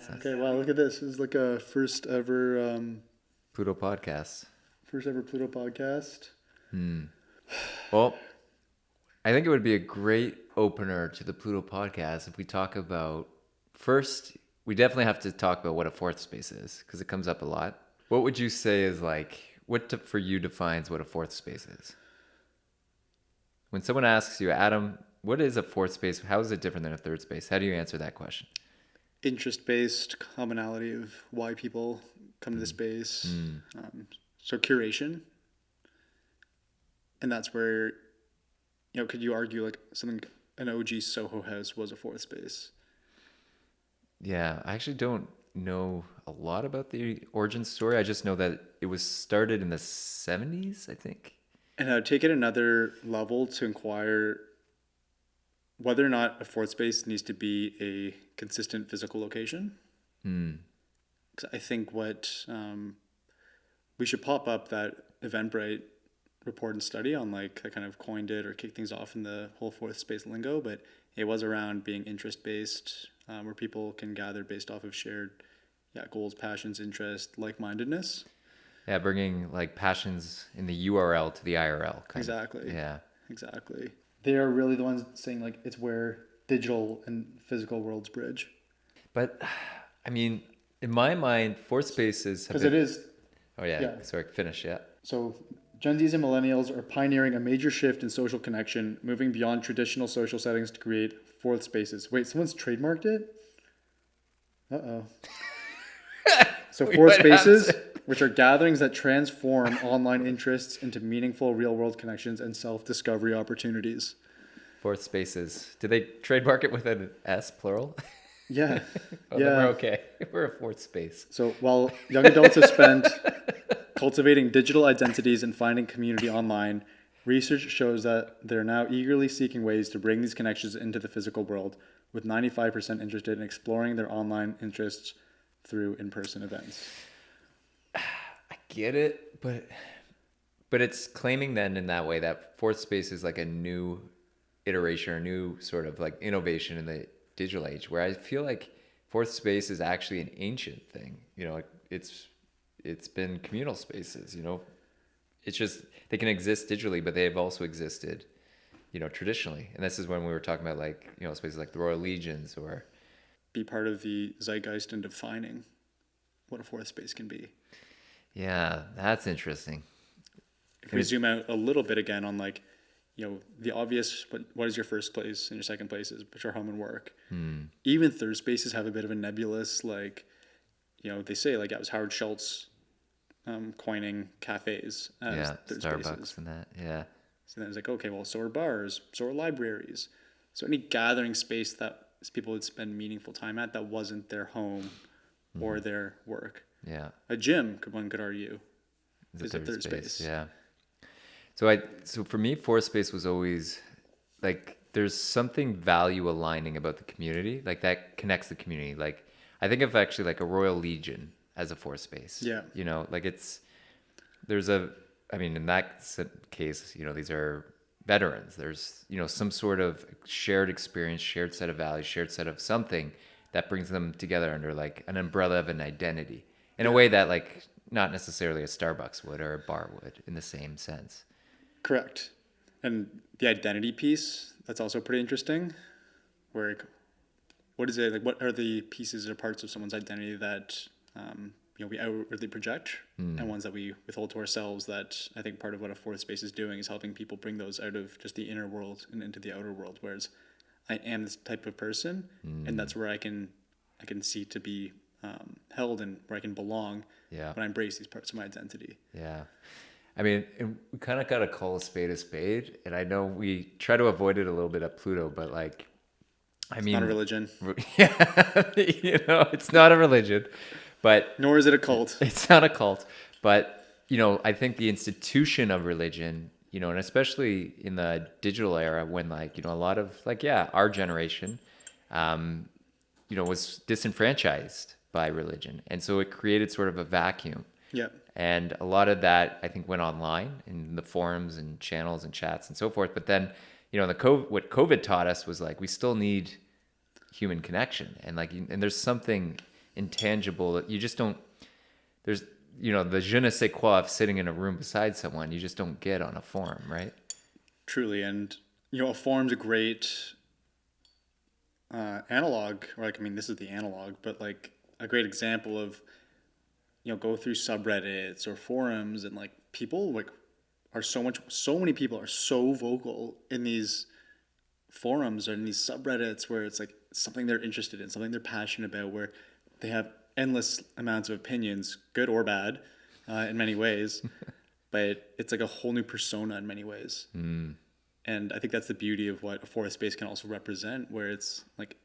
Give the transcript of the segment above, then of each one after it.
sense. Okay, wow, look at this. This is like a first ever Pluto Podcast. Pluto Podcast. Well, I think it would be a great opener to the Pluto Podcast if we talk about, first, we definitely have to talk about what a fourth space is, because it comes up a lot. What would you say is like, for you defines what a fourth space is? When someone asks you, Adam, what is a fourth space? How is it different than a third space? How do you answer that question? Interest-based commonality of why people come to the space. So curation. And that's where, could you argue like something, an OG Soho house was a fourth space? Yeah, I actually don't know a lot about the origin story. I just know that it was started in the 70s, I think. And I'd take it another level to inquire whether or not a fourth space needs to be a consistent physical location. Because I think what we should pop up that Eventbrite report and study on, like, I kind of coined it or kicked things off in the whole fourth space lingo, but it was around being interest-based, where people can gather based off of shared goals, passions, interest, like-mindedness. Yeah, bringing like passions in the URL to the IRL. Exactly. Yeah. Exactly. They are really the ones saying like it's where digital and physical worlds bridge. But I mean, in my mind, fourth spaces because it is. Oh yeah. Sorry, finish. Yeah. So Gen Zs and millennials are pioneering a major shift in social connection, moving beyond traditional social settings to create fourth spaces. Wait, someone's trademarked it? Uh-oh. So fourth spaces, which are gatherings that transform online interests into meaningful real-world connections and self-discovery opportunities. Fourth spaces. Did they trademark it with an S, plural? Yeah. Then we're okay. We're a fourth space. So while young adults have spent cultivating digital identities and finding community online, research shows that they're now eagerly seeking ways to bring these connections into the physical world, with 95% interested in exploring their online interests through in-person events. I get it, but it's claiming then in that way that fourth space is like a new iteration or new sort of like innovation in the digital age, where I feel like fourth space is actually an ancient thing. It's been communal spaces, it's just they can exist digitally, but they have also existed, traditionally. And this is when we were talking about like, spaces like the Royal Legions or be part of the zeitgeist and defining what a fourth space can be. Yeah, that's interesting. If we zoom out a little bit again on like, the obvious, what is your first place and your second places, which are home and work. Even third spaces have a bit of a nebulous, like, they say like it was Howard Schultz coining cafes as third Starbucks spaces. And that, yeah. So then it's like, okay, well, so are bars, so are libraries. So any gathering space that people would spend meaningful time at that wasn't their home or their work. Yeah. A gym, one could argue, is a third space. Yeah. So for me, fourth space was always like, there's something value aligning about the community, like that connects the community. Like I think of actually like a Royal Legion as a fourth space. Yeah. Like in that case, these are veterans. There's, some sort of shared experience, shared set of values, shared set of something that brings them together under like an umbrella of an identity in a way that like not necessarily a Starbucks would or a bar would in the same sense. Correct. And the identity piece, that's also pretty interesting. Where, what is it, like what are the pieces or parts of someone's identity that, we outwardly project and ones that we withhold to ourselves, that I think part of what a fourth space is doing is helping people bring those out of just the inner world and into the outer world. Whereas I am this type of person and that's where I can see to be held and where I can belong when I embrace these parts of my identity. Yeah. I mean, we kind of got to call a spade. And I know we try to avoid it a little bit at Pluto, but like, it's not a religion. Yeah. It's not a religion. But nor is it a cult. It's not a cult. But, I think the institution of religion, and especially in the digital era when like, a lot of like, our generation, was disenfranchised by religion. And so it created sort of a vacuum. Yeah. And a lot of that, I think, went online in the forums and channels and chats and so forth. But then, what COVID taught us was like, we still need human connection. And like, and there's something intangible. You just don't, there's, the je ne sais quoi of sitting in a room beside someone, you just don't get on a forum, right? Truly. And, a forum's a great analog, or like, I mean, this is the analog, but like a great example of, go through subreddits or forums, and like people like so many people are so vocal in these forums or in these subreddits where it's like something they're interested in, something they're passionate about, where they have endless amounts of opinions, good or bad, in many ways, but it's like a whole new persona in many ways. And I think that's the beauty of what a forest space can also represent, where it's like,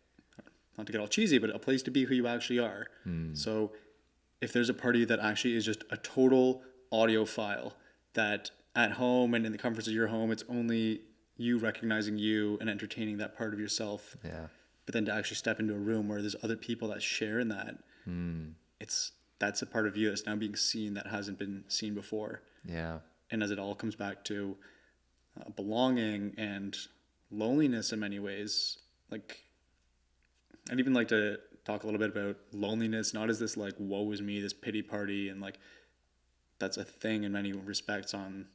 not to get all cheesy, but a place to be who you actually are. So if there's a party that actually is just a total audiophile, that at home and in the comforts of your home, it's only you recognizing you and entertaining that part of yourself. Yeah. But then to actually step into a room where there's other people that share in that, that's a part of you that's now being seen that hasn't been seen before. Yeah. And as it all comes back to belonging and loneliness in many ways, like, I'd even like to talk a little bit about loneliness, not as this like woe is me, this pity party, and like that's a thing in many respects on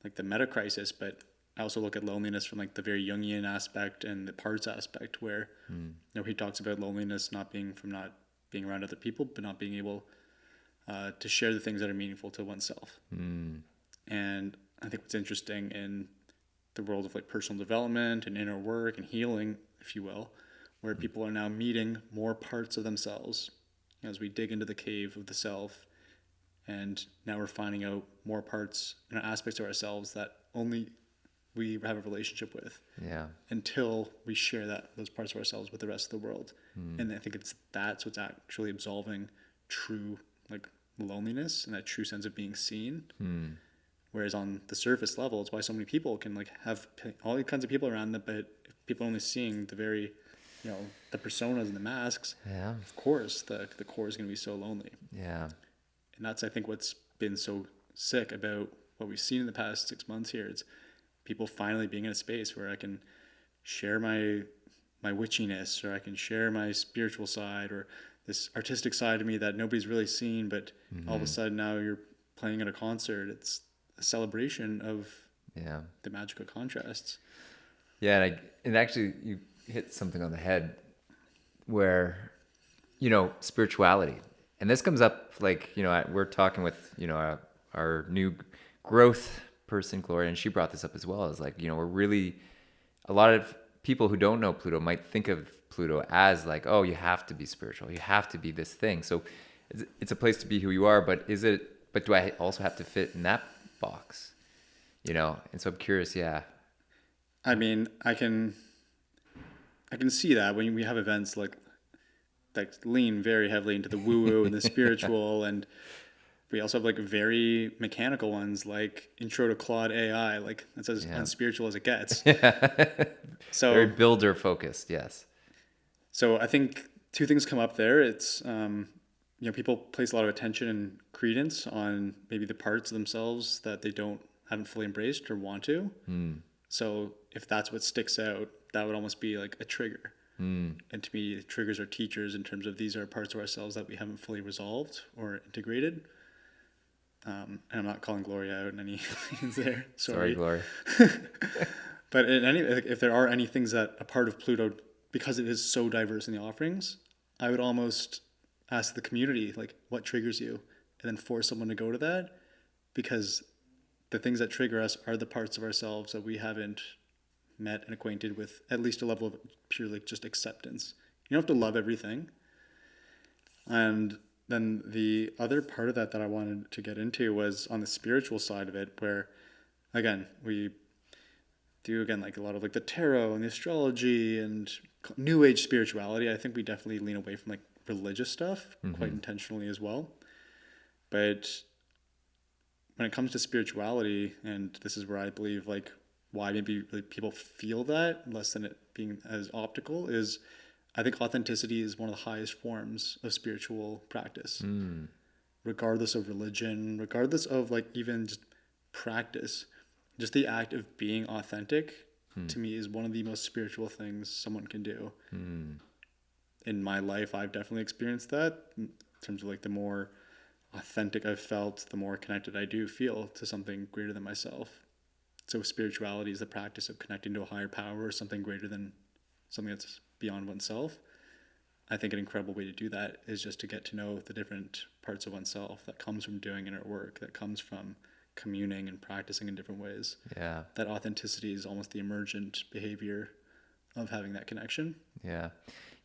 like the meta crisis, but I also look at loneliness from like the very Jungian aspect and the parts aspect, where he talks about loneliness not being around other people, but not being able to share the things that are meaningful to oneself. And I think what's interesting in the world of like personal development and inner work and healing, if you will, where people are now meeting more parts of themselves as we dig into the cave of the self, and now we're finding out more parts and aspects of ourselves that only we have a relationship with, until we share those parts of ourselves with the rest of the world. And I think that's what's actually absolving true like loneliness and that true sense of being seen. Whereas on the surface level, it's why so many people can like have all these kinds of people around them, but if people are only seeing the very, the personas and the masks, of course the core is going to be so lonely. And that's, I think, what's been so sick about what we've seen in the past 6 months here. It's people finally being in a space where I can share my witchiness, or I can share my spiritual side, or this artistic side of me that nobody's really seen, but all of a sudden now you're playing at a concert. It's a celebration of the magical contrasts. Yeah, and actually you hit something on the head where, spirituality. And this comes up like, we're talking with, our new growth person, Gloria, and she brought this up as well. Is like, we're really, a lot of people who don't know Pluto might think of Pluto as like, oh, you have to be spiritual. You have to be this thing. So it's a place to be who you are, but do I also have to fit in that box? And so I'm curious, I mean, I can see that when we have events like lean very heavily into the woo-woo and the spiritual, and we also have like very mechanical ones like Intro to Claude AI, like that's as unspiritual as it gets. So very builder focused, yes. So I think two things come up there. It's people place a lot of attention and credence on maybe the parts of themselves that they haven't fully embraced or want to. So if that's what sticks out, that would almost be like a trigger. And to me, triggers are teachers in terms of these are parts of ourselves that we haven't fully resolved or integrated. And I'm not calling Gloria out in any means there. Sorry, Gloria. But if there are any things that a part of Pluto, because it is so diverse in the offerings, I would almost ask the community, like, what triggers you? And then force someone to go to that, because the things that trigger us are the parts of ourselves that we haven't met and acquainted with at least a level of purely just acceptance. You don't have to love everything. And then the other part of that I wanted to get into was on the spiritual side of it, where again we do like a lot of like the tarot and the astrology and new age spirituality. I think we definitely lean away from like religious stuff quite intentionally as well. But when it comes to spirituality, and this is where I believe like why maybe people feel that less than it being as optical, is I think authenticity is one of the highest forms of spiritual practice, regardless of religion, regardless of like even just practice. Just the act of being authentic to me is one of the most spiritual things someone can do. in my life, I've definitely experienced that in terms of like the more authentic I've felt, the more connected I do feel to something greater than myself. So spirituality is the practice of connecting to a higher power or something greater than something that's beyond oneself. I think an incredible way to do that is just to get to know the different parts of oneself that comes from doing inner work, that comes from communing and practicing in different ways. Yeah. That authenticity is almost the emergent behavior of having that connection. Yeah.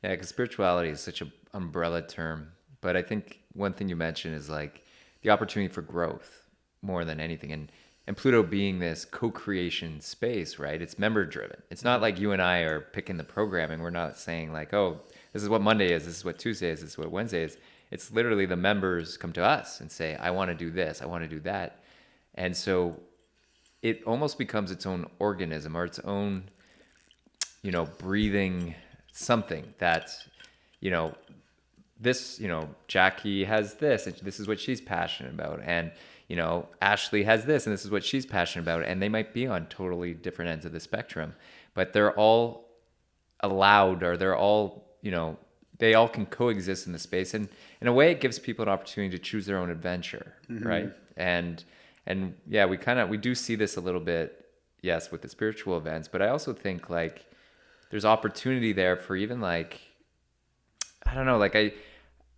Yeah, because spirituality is such an umbrella term. But I think one thing you mentioned is like the opportunity for growth more than anything. And Pluto being this co-creation space, right? It's member driven. It's not like you and I are picking the programming. We're not saying like, oh, this is what Monday is, this is what Tuesday is, this is what Wednesday is. It's literally the members come to us and say, I want to do this, I want to do that. And so it almost becomes its own organism or its own, breathing something that, this, Jackie has this, and this is what she's passionate about. And, Ashley has this, and this is what she's passionate about. And they might be on totally different ends of the spectrum, but they're all allowed, or they're all, they all can coexist in the space. And in a way, it gives people an opportunity to choose their own adventure, right? And yeah, we do see this a little bit, yes, with the spiritual events, but I also think like there's opportunity there for even like, I don't know, like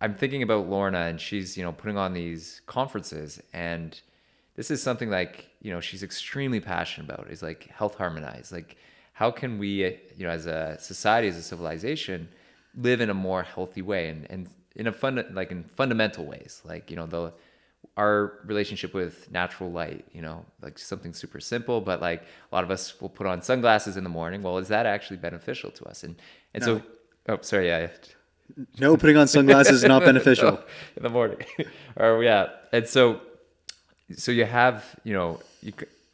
I'm thinking about Lorna, and she's, putting on these conferences, and this is something like, she's extremely passionate about, is like health harmonized. Like, how can we, as a society, as a civilization, live in a more healthy way and in in fundamental ways, like, our relationship with natural light, like something super simple, but like a lot of us will put on sunglasses in the morning. Well, is that actually beneficial to us? And No. so, oh, sorry, yeah. No, putting on sunglasses is not beneficial. In the morning. Or yeah. And so you have,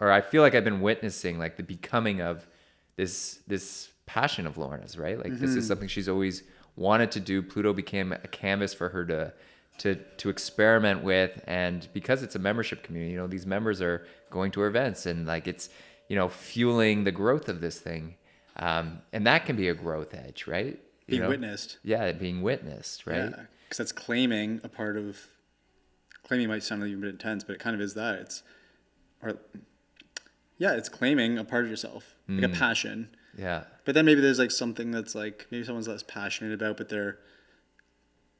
or I feel like I've been witnessing like the becoming of this passion of Lorna's, right? Like this is something she's always wanted to do. Pluto became a canvas for her to experiment with. And because it's a membership community, these members are going to her events, and like it's, fueling the growth of this thing. And that can be a growth edge, right? Being witnessed. Yeah, being witnessed, right? Yeah, because that's claiming a part of. Claiming might sound a little bit intense, but it kind of is that. It's claiming a part of yourself, like a passion. Yeah. But then maybe there's like something that's like maybe someone's less passionate about, but they're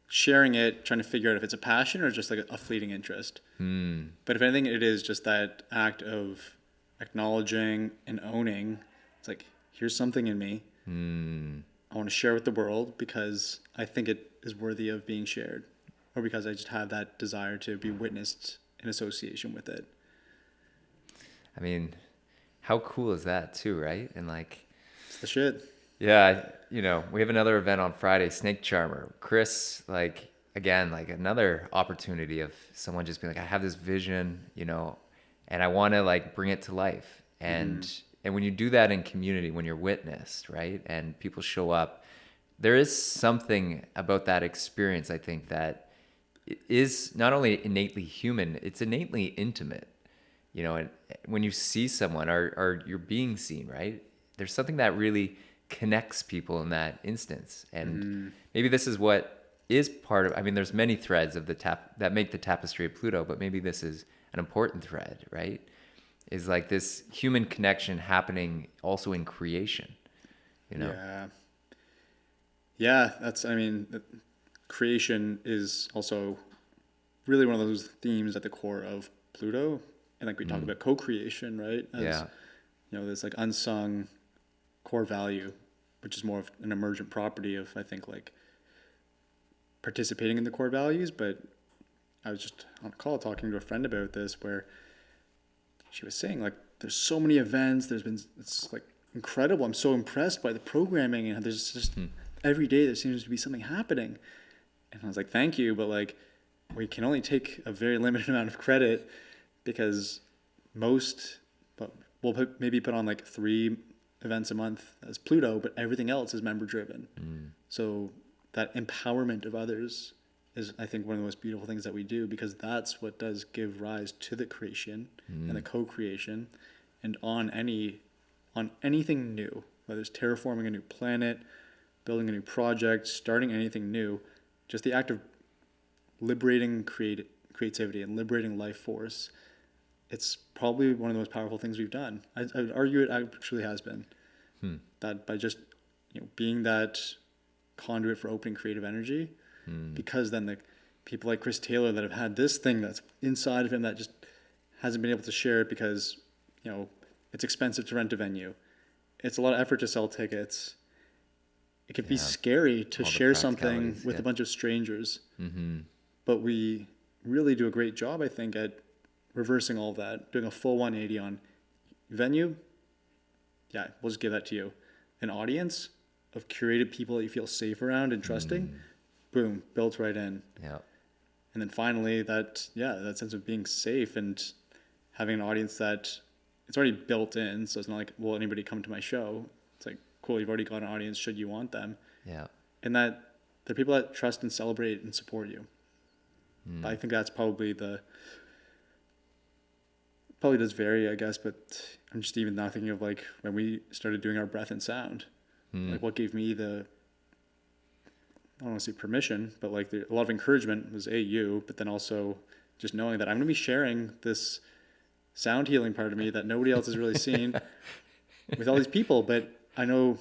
sharing it, trying to figure out if it's a passion or just like a fleeting interest. But if anything, it is just that act of acknowledging and owning. It's like, here's something in me. I want to share with the world because I think it is worthy of being shared, or because I just have that desire to be witnessed in association with it. I mean, how cool is that too, right? And like, it's the shit. Yeah, we have another event on Friday, Snake Charmer. Chris, like, again, like another opportunity of someone just being like, I have this vision, and I want to like bring it to life. And when you do that in community, when you're witnessed, right, and people show up, there is something about that experience, I think, that is not only innately human, it's innately intimate. And when you see someone or you're being seen, right, there's something that really connects people in that instance. And maybe this is what is part of, there's many threads of that make the tapestry of Pluto, but maybe this is an important thread, right? Is like this human connection happening also in creation, Yeah, that's, creation is also really one of those themes at the core of Pluto. And like we talk about co-creation, right? As, this like unsung core value, which is more of an emergent property of, I think, like participating in the core values. But I was just on a call talking to a friend about this, where she was saying like, there's so many events, it's like incredible. I'm so impressed by the programming, and there's just every day there seems to be something happening. And I was like, thank you, but like, we can only take a very limited amount of credit, because we'll maybe put on like 3 events a month as Pluto, but everything else is member driven. So that empowerment of others is, I think, one of the most beautiful things that we do, because that's what does give rise to the creation and the co-creation, and on anything new, whether it's terraforming a new planet, building a new project, starting anything new, just the act of liberating creativity and liberating life force, it's probably one of the most powerful things we've done. I would argue it actually has been. That by just being that conduit for opening creative energy, because then the people like Chris Taylor that have had this thing that's inside of him that just hasn't been able to share it because it's expensive to rent a venue, it's a lot of effort to sell tickets, it can be scary to share something with a bunch of strangers, but we really do a great job, I think, at reversing all that, doing a full 180 on venue. Yeah, we'll just give that to you. An audience of curated people that you feel safe around and trusting, boom, built right in. Yeah. And then finally that sense of being safe and having an audience that it's already built in. So it's not like, will anybody come to my show? It's like, cool, you've already got an audience should you want them. Yeah. And that they're people that trust and celebrate and support you. I think that's probably does vary, I guess, but I'm just even now thinking of like when we started doing our breath and sound, like what gave me I don't want to say permission, but like a lot of encouragement was you, but then also just knowing that I'm going to be sharing this sound healing part of me that nobody else has really seen with all these people. But I know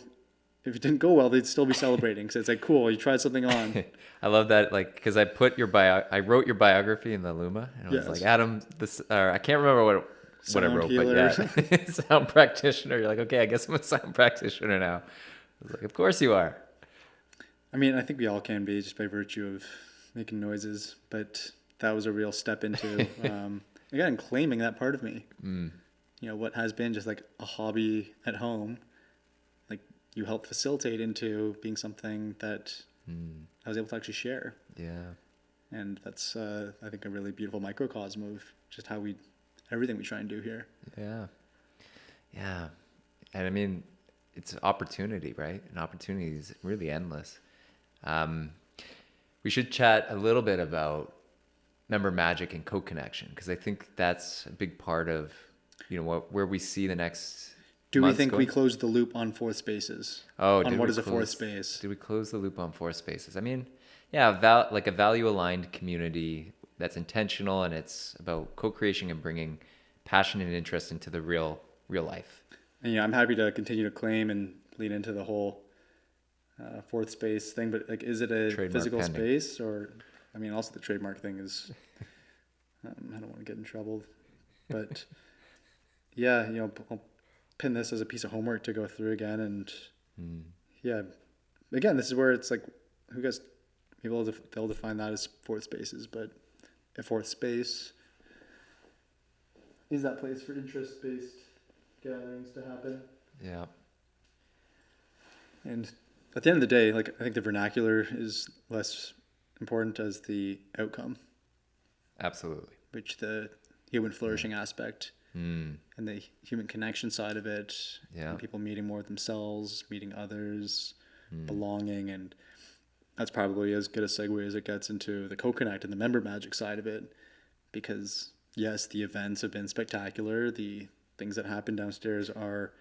if it didn't go well, they'd still be celebrating. So it's like, cool, you tried something on. I love that, like, because I wrote your biography in the Luma, and I was like, Adam, I can't remember what I wrote, healer. But yeah, sound practitioner. You're like, okay, I guess I'm a sound practitioner now. I was like, of course you are. I mean, I think we all can be just by virtue of making noises, but that was a real step into, again, claiming that part of me. What has been just like a hobby at home, like you helped facilitate into being something that I was able to actually share. Yeah. And that's, I think, a really beautiful microcosm of just everything we try and do here. Yeah. Yeah. And I mean, it's opportunity, right? And opportunity is really endless. We should chat a little bit about member magic and co-connection, because I think that's a big part of, where we see the next. Do we think we closed the loop on fourth spaces? Oh, on what is a fourth space? Did we close the loop on fourth spaces? I mean, yeah, like a value-aligned community that's intentional, and it's about co-creation and bringing passion and interest into the real life. And I'm happy to continue to claim and lean into the whole fourth space thing, but like, is it a trademark physical pending space, or, I mean, also the trademark thing is, I don't want to get in trouble, but yeah, I'll pin this as a piece of homework to go through again. And again, this is where it's like, who guys, people, they'll define that as fourth spaces, but a fourth space is that place for interest-based gatherings to happen. Yeah. And at the end of the day, like, I think the vernacular is less important as the outcome. Absolutely. Which the human flourishing aspect and the human connection side of it, and people meeting more of themselves, meeting others, belonging, and that's probably as good a segue as it gets into the co-connect and the member magic side of it, because yes, the events have been spectacular. The things that happen downstairs are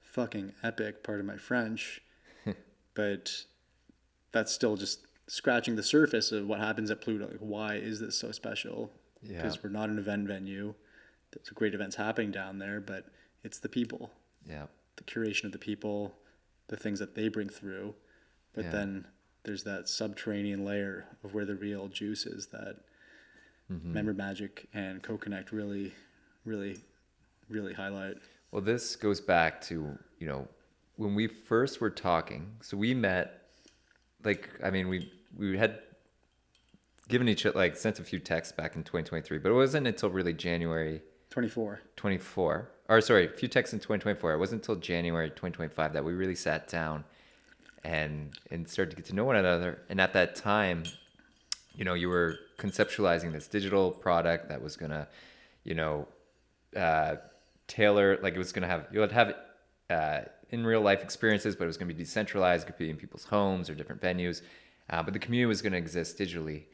fucking epic, pardon my French, but that's still just scratching the surface of what happens at Pluto. Like, why is this so special? Because we're not an event venue. There's great events happening down there, but it's the people. Yeah. The curation of the people, the things that they bring through. But then there's that subterranean layer of where the real juice is that member magic and co-connect really, really, really highlight. Well, this goes back to, when we first were talking, so we met, like, I mean, we had given each other, like, sent a few texts back in 2023, but it wasn't until really January 24. Or sorry, a few texts in 2024. It wasn't until January 2025 that we really sat down and started to get to know one another. And at that time, you were conceptualizing this digital product that was gonna, tailor, like, it was gonna have, you would have in real life experiences, but it was gonna be decentralized. It could be in people's homes or different venues, but the community was gonna exist digitally.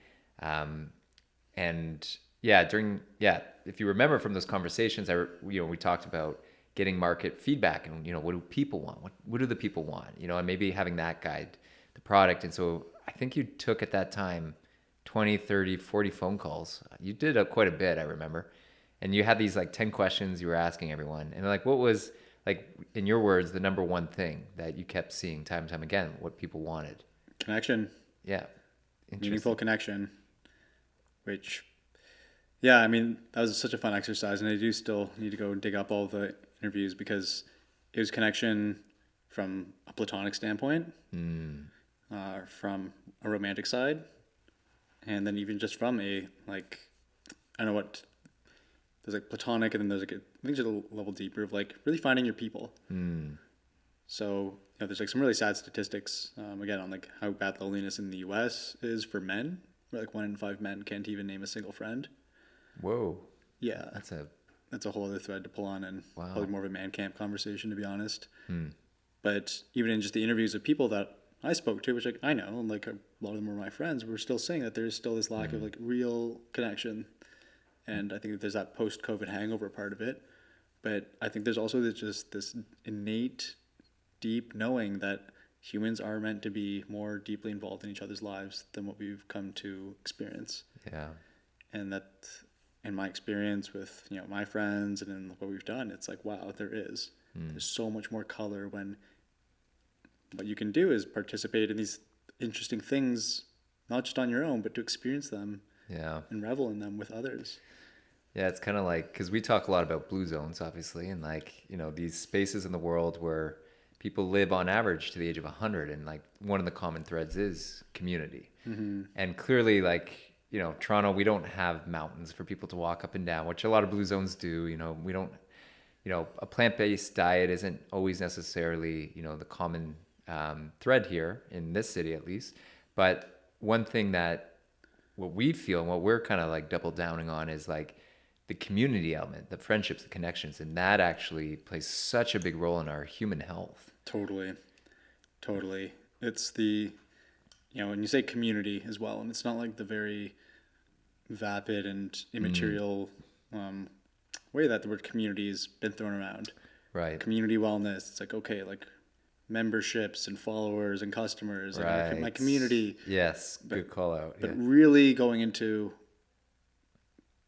If you remember from those conversations, we talked about getting market feedback and, what do people want? What do the people want? And maybe having that guide the product. And so I think you took at that time 20, 30, 40 phone calls. You did quite a bit, I remember. And you had these like 10 questions you were asking everyone. And like, what was, like, in your words, the number one thing that you kept seeing time and time again, what people wanted? Connection. Yeah. Meaningful connection, which, yeah, I mean, that was such a fun exercise. And I do still need to go dig up all the interviews because it was connection from a platonic standpoint, from a romantic side, and then even just from a, like, I don't know what, there's like platonic, and then there's like, I think it's a level deeper of like really finding your people. So, there's like some really sad statistics, again, on like how bad loneliness in the US is for men, where like 1 in 5 men can't even name a single friend. Whoa. Yeah. That's a whole other thread to pull on, and wow. Probably more of a man camp conversation, to be honest. But even in just the interviews of people that I spoke to, which like I know, and like a lot of them were my friends, we're still saying that there's still this lack of like real connection. And I think that there's that post-COVID hangover part of it. But I think there's also just this innate, deep knowing that humans are meant to be more deeply involved in each other's lives than what we've come to experience. Yeah. And that, in my experience with, my friends and in what we've done, it's like, wow, there is. There's so much more color when what you can do is participate in these interesting things, not just on your own, but to experience them. Yeah. And revel in them with others. Yeah, it's kind of like, because we talk a lot about blue zones, obviously, and like, these spaces in the world where people live on average to the age of 100. And like one of the common threads is community. And clearly, like, Toronto, we don't have mountains for people to walk up and down, which a lot of blue zones do. We don't, a plant-based diet isn't always necessarily, the common thread here in this city, at least. But one thing that what we feel and what we're kind of like double downing on is like the community element, the friendships, the connections, and that actually plays such a big role in our human health. Totally. It's the, when you say community as well, and it's not like the very vapid and immaterial way that the word community has been thrown around. Right. Community wellness. It's like, okay, like memberships and followers and customers. Right. Like my community. Yes. Good call out. But really going into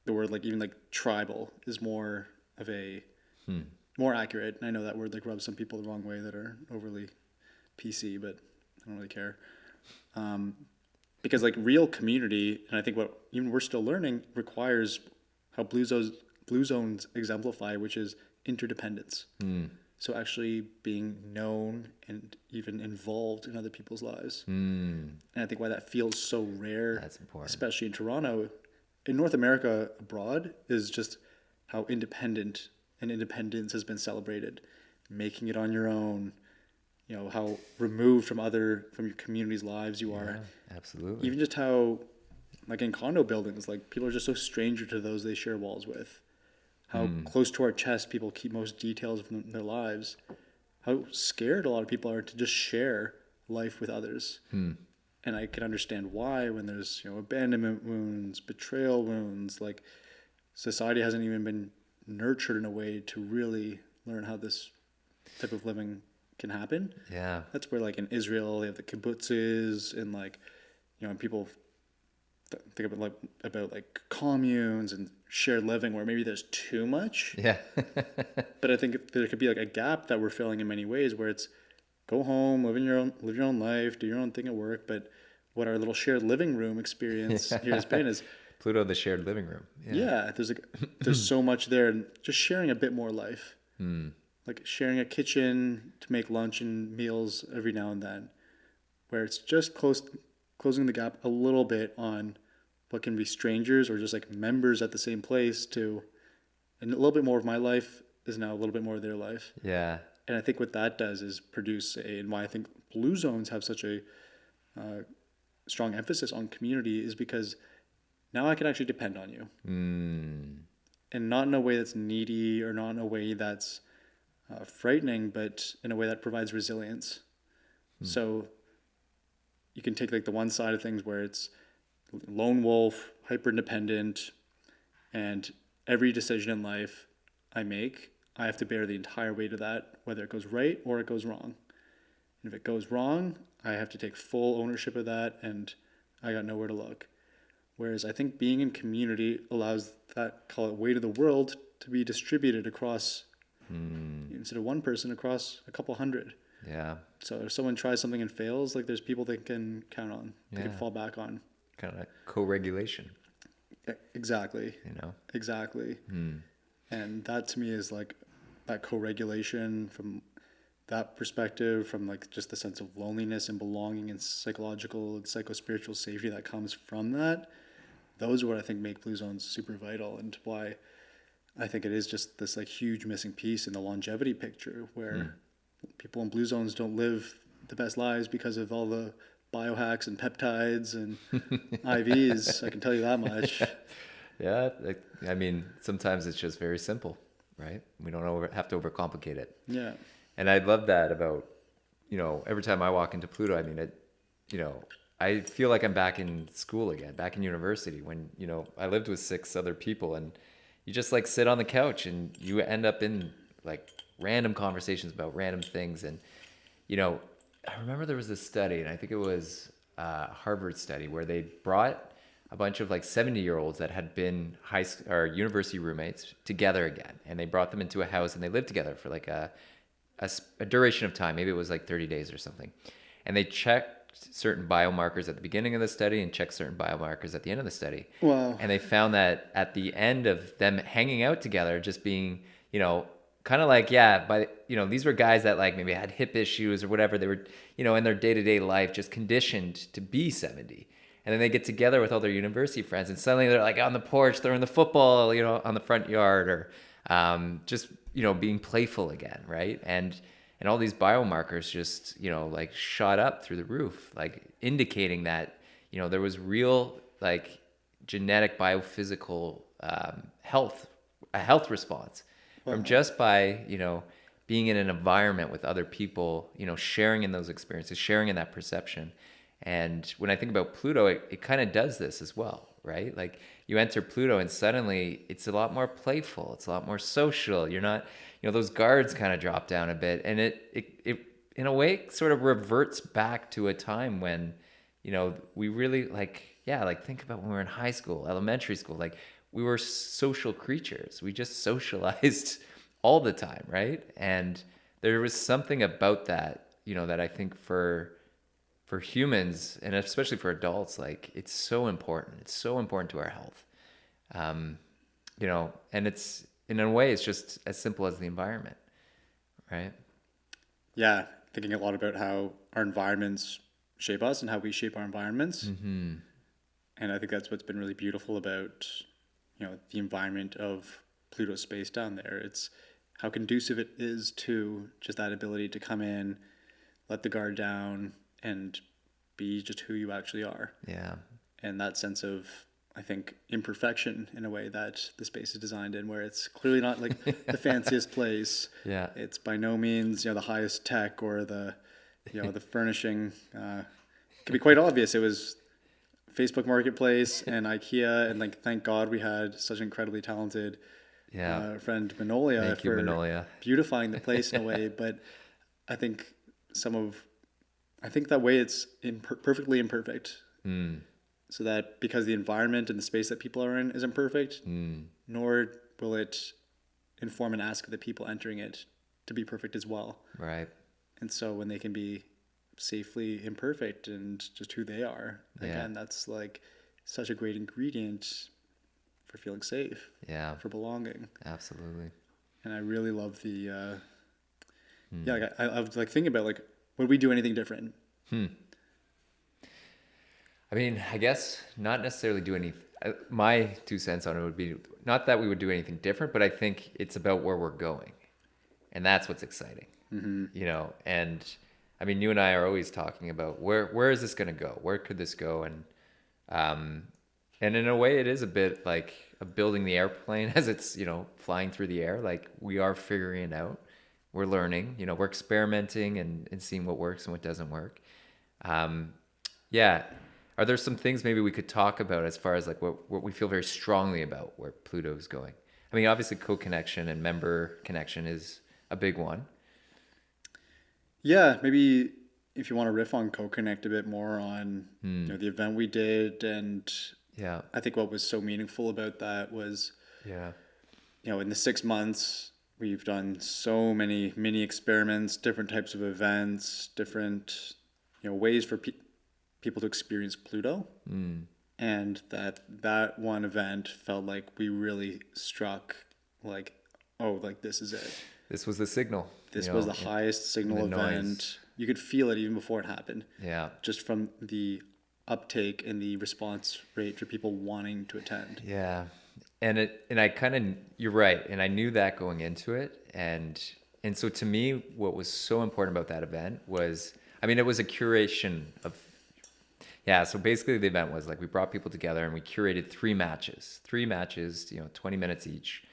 the word, like even like tribal is more of a more accurate. And I know that word like rubs some people the wrong way that are overly PC, but I don't really care. Because like real community, and I think what even we're still learning, requires how blue zones exemplify, which is interdependence. So actually being known and even involved in other people's lives. And I think why that feels so rare, that's important, especially in Toronto. In North America abroad, is just how independent and independence has been celebrated. Making it on your own, how removed from your community's lives you are. Yeah, absolutely. Even just how, like in condo buildings, like people are just so stranger to those they share walls with. How close to our chest people keep most details of their lives. How scared a lot of people are to just share life with others. And I can understand why when there's, abandonment wounds, betrayal wounds, like society hasn't even been nurtured in a way to really learn how this type of living can happen. Yeah. That's where like in Israel, they have the kibbutzes and like, and people think about like communes and shared living where maybe there's too much. Yeah. But I think there could be like a gap that we're filling in many ways where it's go home, live your own life, do your own thing at work. But what our little shared living room experience here has been is Pluto, the shared living room. Yeah, there's so much there, and just sharing a bit more life. Like sharing a kitchen to make lunch and meals every now and then, where it's just closing the gap a little bit on what can be strangers or just like members at the same place to, and a little bit more of my life is now a little bit more of their life. Yeah. And I think what that does is produce and why I think blue zones have such a strong emphasis on community is because now I can actually depend on you. And not in a way that's needy or not in a way that's frightening, but in a way that provides resilience. So you can take like the one side of things where it's lone wolf, hyper independent, and every decision in life I make, I have to bear the entire weight of that, whether it goes right or it goes wrong. And if it goes wrong, I have to take full ownership of that, and I got nowhere to look. Whereas I think being in community allows that, call it weight of the world, to be distributed across, instead of one person, across a couple hundred. Yeah. So if someone tries something and fails, like there's people they can count on, they can fall back on. Kind of like co-regulation. Exactly. You know? Exactly. And that to me is like that co-regulation from that perspective, from like just the sense of loneliness and belonging and psychological and psycho-spiritual safety that comes from that. Those are what I think make Blue Zones super vital, and why I think it is just this like huge missing piece in the longevity picture, where people in Blue Zones don't live the best lives because of all the biohacks and peptides and IVs. I can tell you that much. Yeah. I mean, sometimes it's just very simple, right? We don't have to overcomplicate it. Yeah. And I love that about, every time I walk into Pluto, I mean, I feel like I'm back in school again, back in university when, I lived with 6 other people, and you just like sit on the couch and you end up in like random conversations about random things. And, I remember there was this study, and I think it was a Harvard study, where they brought a bunch of like 70-year-olds that had been high school or university roommates together again. And they brought them into a house and they lived together for like a duration of time. Maybe it was like 30 days or something. And they checked certain biomarkers at the beginning of the study and checked certain biomarkers at the end of the study. Wow. And they found that at the end of them hanging out together, just being, kind of like, these were guys that like maybe had hip issues or whatever. They were, in their day-to-day life, just conditioned to be 70. And then they get together with all their university friends, and suddenly they're like on the porch, throwing the football, on the front yard, or just, being playful again, right? And all these biomarkers just, like shot up through the roof, like indicating that, there was real like genetic biophysical a health response from just by, being in an environment with other people, sharing in those experiences, sharing in that perception. And when I think about Pluto, it kind of does this as well, right? Like you enter Pluto and suddenly it's a lot more playful. It's a lot more social. You're not, those guards kind of drop down a bit, and it in a way sort of reverts back to a time when, we really think about when we were in high school, elementary school, like we were social creatures. We just socialized all the time, right? And there was something about that, that I think for humans, and especially for adults, like it's so important. It's so important to our health. And it's, in a way, it's just as simple as the environment, right? Yeah. Thinking a lot about how our environments shape us and how we shape our environments. Mm-hmm. And I think that's what's been really beautiful about, the environment of Pluto space down there. It's how conducive it is to just that ability to come in, let the guard down, and be just who you actually are. Yeah. And that sense of, I think, imperfection in a way that the space is designed in, where it's clearly not like the fanciest place. Yeah. It's by no means, the highest tech or the, the furnishing. It can be quite obvious. It was Facebook Marketplace and IKEA, and like, thank God we had such an incredibly talented friend Manolia. Thank you, Manolia. Beautifying the place in a way. But I think that way it's perfectly imperfect. So that because the environment and the space that people are in is imperfect, nor will it inform and ask the people entering it to be perfect as well. Right. And so when they can be safely imperfect and just who they are, again, that's like such a great ingredient for feeling safe. Yeah. For belonging. Absolutely. And I really love the, I love like thinking about like, would we do anything different? I mean, I guess not necessarily do any. My 2 cents on it would be not that we would do anything different, but I think it's about where we're going, and that's what's exciting. Mm-hmm. And I mean, you and I are always talking about where is this going to go? Where could this go? And in a way, it is a bit like building the airplane as it's flying through the air. Like we are figuring it out. We're learning. We're experimenting and seeing what works and what doesn't work. Are there some things maybe we could talk about as far as like what we feel very strongly about where Pluto's going? I mean, obviously co-connection and member connection is a big one. Yeah, maybe if you want to riff on Co-Connect a bit more on the event we did, and Yeah. I think what was so meaningful about that was, Yeah. in the 6 months, we've done so many mini experiments, different types of events, different, ways for people to experience Pluto. And that one event felt like we really struck like, oh, like this is it. This was the signal. This was the highest signal event. Noise. You could feel it even before it happened. Yeah. Just from uptake and the response rate for people wanting to attend. Yeah. And I kind of, you're right. And I knew that going into it. And so to me, what was so important about that event was, it was a curation of, so basically the event was like, we brought people together and we curated 3 matches, 20 minutes each.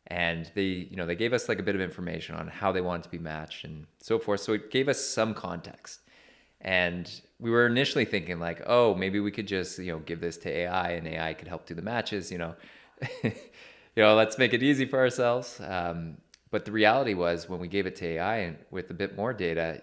And they gave us like a bit of information on how they wanted to be matched and so forth. So it gave us some context. And we were initially thinking like, oh, maybe we could just, give this to AI and AI could help do the matches, let's make it easy for ourselves. But the reality was when we gave it to AI and with a bit more data,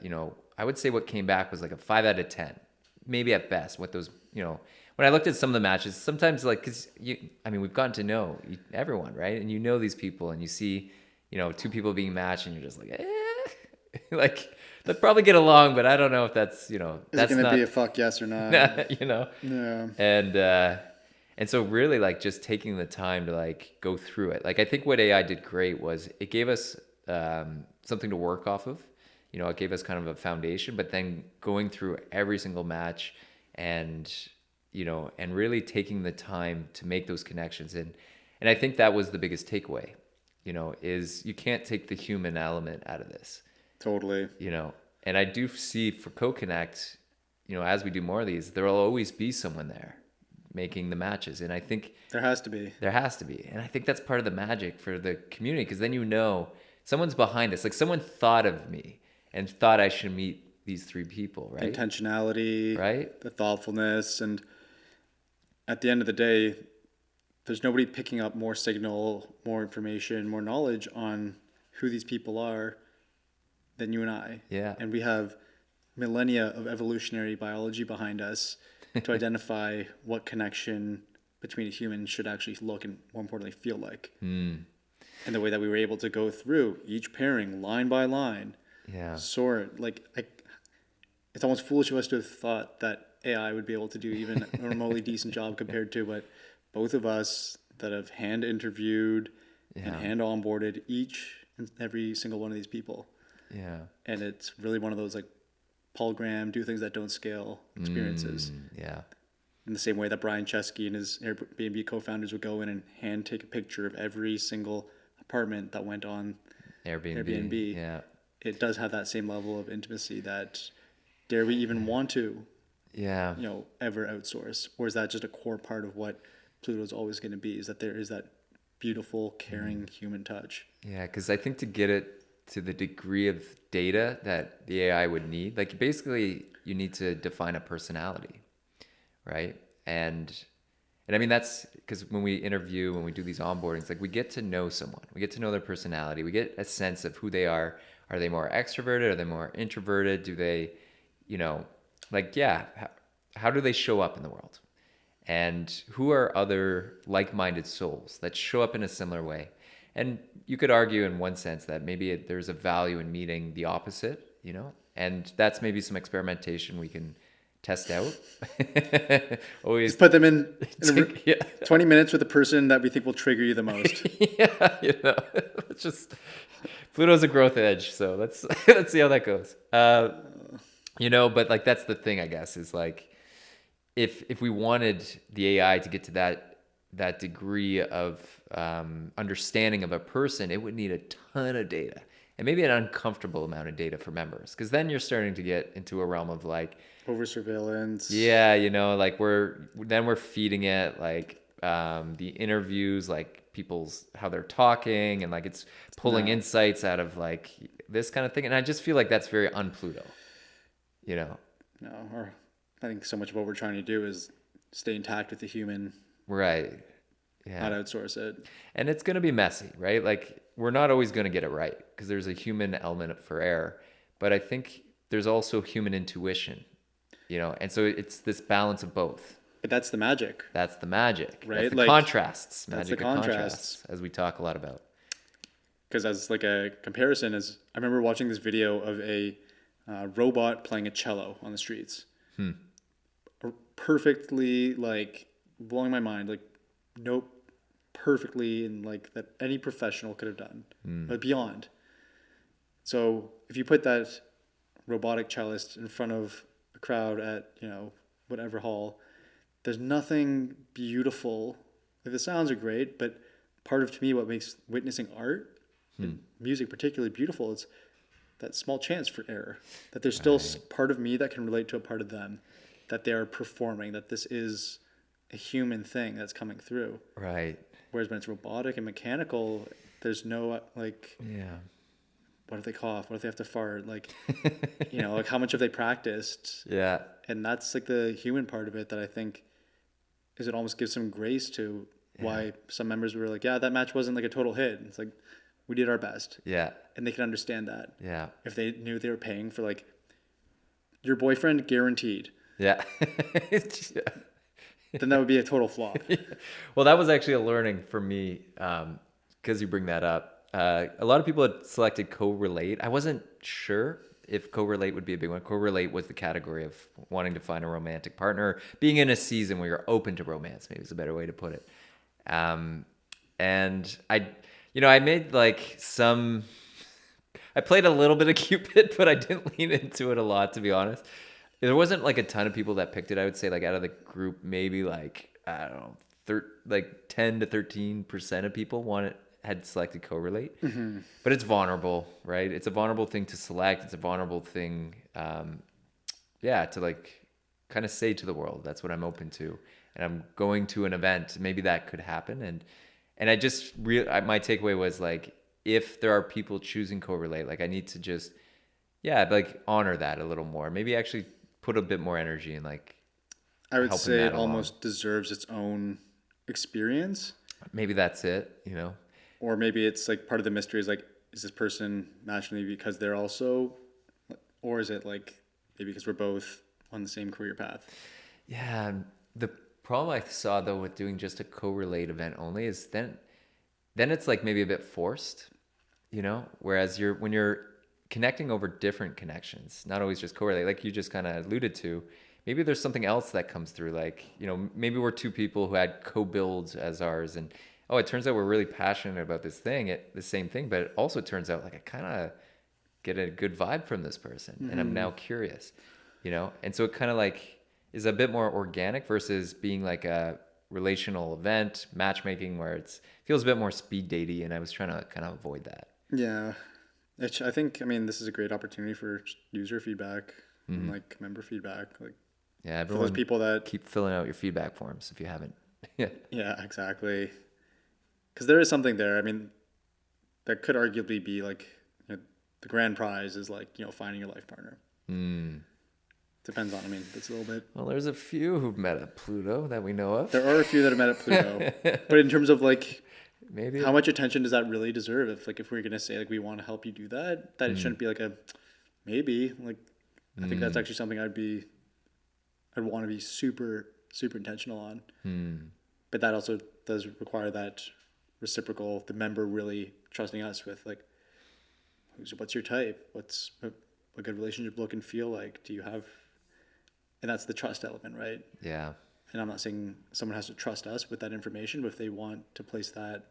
I would say what came back was like a 5 out of 10, maybe at best. What those, when I looked at some of the matches, sometimes like, cause we've gotten to know everyone, right? And these people and you see, 2 people being matched and you're just like, like they'll probably get along, but I don't know if that's, is that's it going to not, be a fuck yes or not? Yeah. And so really like just taking the time to like go through it. Like I think what AI did great was it gave us something to work off of. It gave us kind of a foundation, but then going through every single match and really taking the time to make those connections. And I think that was the biggest takeaway, is you can't take the human element out of this. Totally. And I do see for Co-Connect, as we do more of these, there will always be someone there making the matches. And I think there has to be. And I think that's part of the magic for the community, because then someone's behind this. Like someone thought of me and thought I should meet these 3 people, right? Intentionality, right? The thoughtfulness. And at the end of the day, there's nobody picking up more signal, more information, more knowledge on who these people are than you and I. Yeah. And we have millennia of evolutionary biology behind us to identify what connection between a human should actually look and, more importantly, feel like. And the way that we were able to go through each pairing line by line, sort, like, it's almost foolish of us to have thought that AI would be able to do even a remotely decent job compared to what both of us that have hand interviewed and hand onboarded each and every single one of these people. Yeah. And it's really one of those like Paul Graham, do things that don't scale experiences. Yeah. In the same way that Brian Chesky and his Airbnb co-founders would go in and hand take a picture of every single apartment that went on Airbnb. Yeah. It does have that same level of intimacy that dare we even want to, ever outsource? Or is that just a core part of what Pluto's always going to be, is that there is that beautiful, caring human touch? Yeah, because I think to get it to the degree of data that the AI would need, like basically you need to define a personality, right? And that's because when we do these onboardings, like we get to know someone, we get to know their personality, we get a sense of who they are. Are they more extroverted? Are they more introverted? Do they, how do they show up in the world? And who are other like-minded souls that show up in a similar way? And you could argue in one sense that maybe there's a value in meeting the opposite, and that's maybe some experimentation we can test out. Always just put them in 20 minutes with the person that we think will trigger you the most. Let's just, Pluto's a growth edge, so let's see how that goes. But like that's the thing, I guess, is like if we wanted the AI to get to that degree of understanding of a person, it would need a ton of data and maybe an uncomfortable amount of data for members, because then you're starting to get into a realm of like over surveillance. Yeah, like we're feeding it like the interviews, like how they're talking, and like it's pulling insights out of like this kind of thing, and I just feel like that's very un-Pluto. No, or I think so much of what we're trying to do is stay intact with the human. Right. Yeah. Not outsource it. And it's going to be messy, right? Like we're not always going to get it right because there's a human element for error. But I think there's also human intuition, and so it's this balance of both. But that's the magic. That's the magic, right? That's the contrasts, that's magic the of contrasts, as we talk a lot about. Because as like a comparison, I remember watching this video of a robot playing a cello on the streets. Perfectly, like, blowing my mind. Like, nope, perfectly, and like that any professional could have done, but beyond. So if you put that robotic cellist in front of a crowd at whatever hall, there's nothing beautiful. Like, the sounds are great, but part of, to me, what makes witnessing art, and music particularly beautiful, is that small chance for error. That there's still part of me that can relate to a part of them, that they are performing, that this is a human thing that's coming through. Right. Whereas when it's robotic and mechanical, there's no, like, what if they cough? What if they have to fart? Like, like, how much have they practiced? Yeah. And that's like the human part of it that I think is, it almost gives some grace to why some members were like, yeah, that match wasn't like a total hit. It's like, we did our best. Yeah. And they can understand that. Yeah. If they knew they were paying for, like, your boyfriend guaranteed. Yeah. Then that would be a total flop. Well, that was actually a learning for me, because you bring that up. A lot of people had selected co-relate. I wasn't sure if co-relate would be a big one. Co-relate was the category of wanting to find a romantic partner, being in a season where you're open to romance, maybe is a better way to put it. And I made like I played a little bit of Cupid, but I didn't lean into it a lot, to be honest. There wasn't like a ton of people that picked it. I would say, like, out of the group, maybe like, I don't know, like 10 to 13% of people had selected co-relate. But it's vulnerable, right? It's a vulnerable thing to select. It's a vulnerable thing, to like kind of say to the world, that's what I'm open to. And I'm going to an event, maybe that could happen. And I just my takeaway was, like, if there are people choosing co-relate, like, I need to just, like, honor that a little more. Maybe actually put a bit more energy in, like, I would say it almost deserves its own experience. Maybe that's it, Or maybe it's like part of the mystery is, like, is this person matching me because they're also, or is it like maybe because we're both on the same career path? Yeah. The problem I saw, though, with doing just a co-relate event only is then it's like maybe a bit forced, whereas when you're connecting over different connections, not always just correlate, like you just kind of alluded to, maybe there's something else that comes through, like, maybe we're two people who had co-builds as ours, and it turns out we're really passionate about this thing, the same thing, but it also turns out, like, I kind of get a good vibe from this person, and I'm now curious, and so it kind of like is a bit more organic versus being like a relational event, matchmaking, where it feels a bit more speed datey, and I was trying to kind of avoid that. Yeah. I think, this is a great opportunity for user feedback and, like, member feedback. Like, everyone, for those people that keep filling out your feedback forms if you haven't. Yeah, exactly. Because there is something there. That could arguably be like, the grand prize is, like, finding your life partner. Depends on, it's a little bit. Well, there's a few who've met at Pluto that we know of. There are a few that have met at Pluto. But in terms of, like, maybe how much attention does that really deserve? If we're going to say, like, we want to help you do that it shouldn't be like a maybe. Like, I think that's actually something I'd want to be super, super intentional on. But that also does require that reciprocal, the member really trusting us with, like, what's your type? What's a good relationship look and feel like? Do you have, and that's the trust element, right? Yeah. And I'm not saying someone has to trust us with that information, but if they want to place that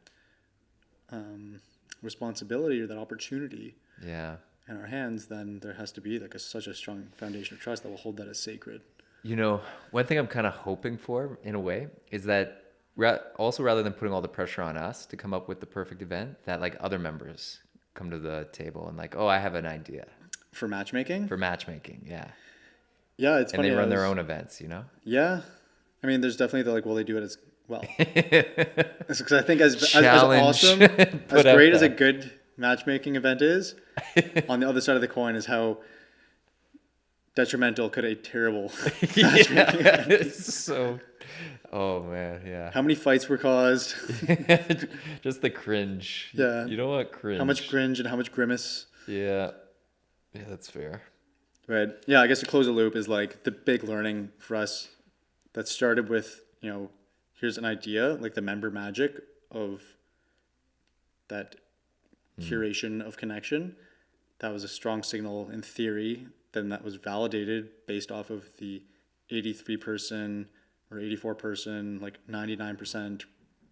responsibility or that opportunity in our hands, then there has to be, like, such a strong foundation of trust that will hold that as sacred. One thing I'm kind of hoping for, in a way, is that also, rather than putting all the pressure on us to come up with the perfect event, that, like, other members come to the table and, like, I have an idea. For matchmaking? For matchmaking, yeah. Yeah, it's and funny. And they run their own events, Yeah. There's definitely the, like, will they do it as well? Because I think as awesome, as great as a good matchmaking event is, on the other side of the coin is how detrimental could a terrible matchmaking event be. So, oh man, yeah. How many fights were caused? Just the cringe. Yeah. You know what? Cringe. How much cringe and how much grimace. Yeah. Yeah, that's fair. But yeah, I guess to close the loop is like the big learning for us that started with, here's an idea, like the member magic of that curation of connection. That was a strong signal in theory. Then that was validated based off of the 83 person or 84 person, like 99%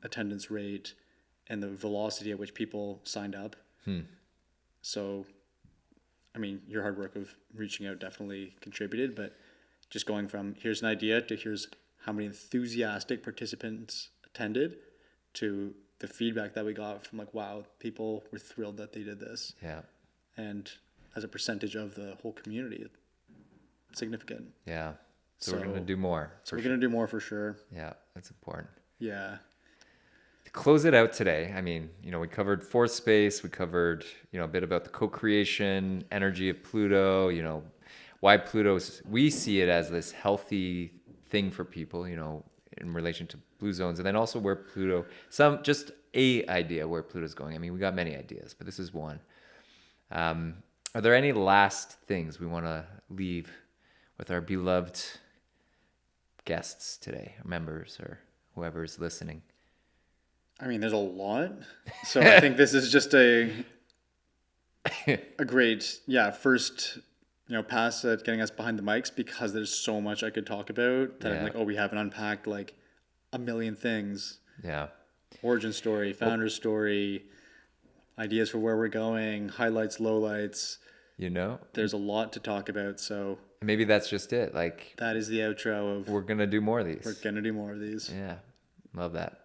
attendance rate and the velocity at which people signed up. So, I mean, your hard work of reaching out definitely contributed, but just going from here's an idea to here's how many enthusiastic participants attended to the feedback that we got from like, wow, people were thrilled that they did this. Yeah. And as a percentage of the whole community, it's significant. Yeah. So we're going to do more. We're going to do more for sure. Yeah, that's important. Yeah. To close it out today, I mean, we covered fourth space. We covered, a bit about the co-creation, energy of Pluto, why Pluto's, we see it as this healthy thing for people, in relation to blue zones. And then also where Pluto, just a idea where Pluto's going. I mean, we got many ideas, but this is one. Are there any last things we want to leave with our beloved guests today, or members, or whoever's listening? I mean, there's a lot. So I think this is just a great, first, pass at getting us behind the mics, because there's so much I could talk about that I'm like, we haven't unpacked like a million things. Yeah. Origin story, founder story, ideas for where we're going, highlights, lowlights. There's a lot to talk about. So maybe that's just it. Like, that is the outro of we're going to do more of these. We're going to do more of these. Yeah. Love that.